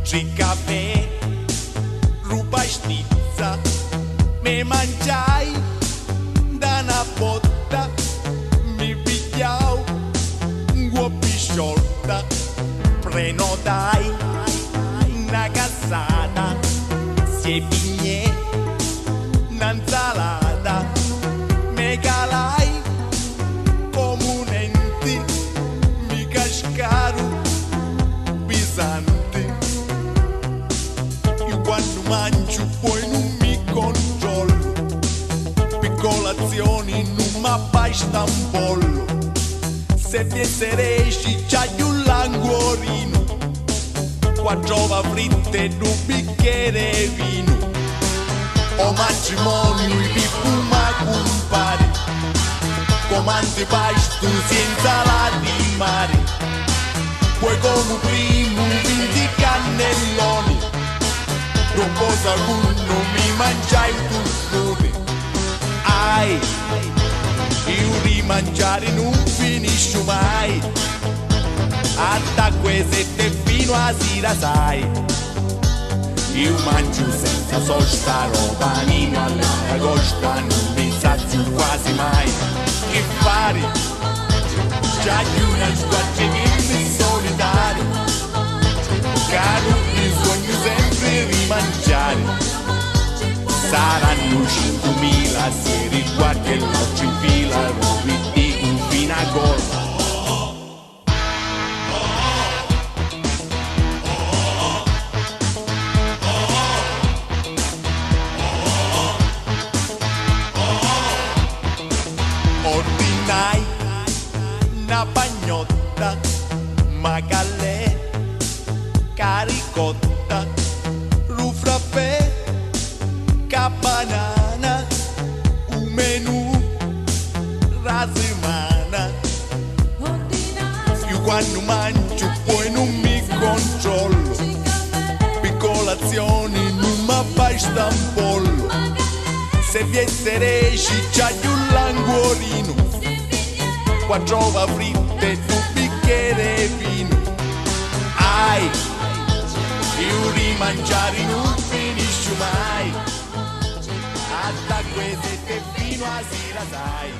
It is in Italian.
Ci caffè, ruba stizza, me mangiai da una botta, mi pigliau un guoppi sciolta, prenotai una cassata, si pigne un'insalata, me calai come un enti, mi cascaru pisanti. Io quando mangio poi non mi controllo, per colazioni non mi basta un pollo, se mi esseresci c'hai un languorino, quattro ova fritte e un bicchiere vino. O matrimonio mi fuma compare, comandi pasto senza la di mare, poi come primo 20 cannelloni, dopo saluno mi mangiai tutti. Ai, io rimangiare non finisco mai, a queste fino a sera sai. Io mangio senza sosta, roba nino alla costa, non mi sazio quasi mai. Che fare? C'è una squadrina solitaria, caro bisogna sempre rimangiare. Saranno 5.000 se riguarda il nostro in fila, rubi un fino a gol. Ordinai una bagnotta, magallè, caricotta, rufraffè, banana, un menù, rasimana. Io quando mangio poi non mi controllo, per colazioni non mi basta un pollo, se vi esseresci c'hai un languorino, quattro ova fritte e un bicchiere vino. Ai, io rimangiare non finisco mai, da queste fino a sera sai.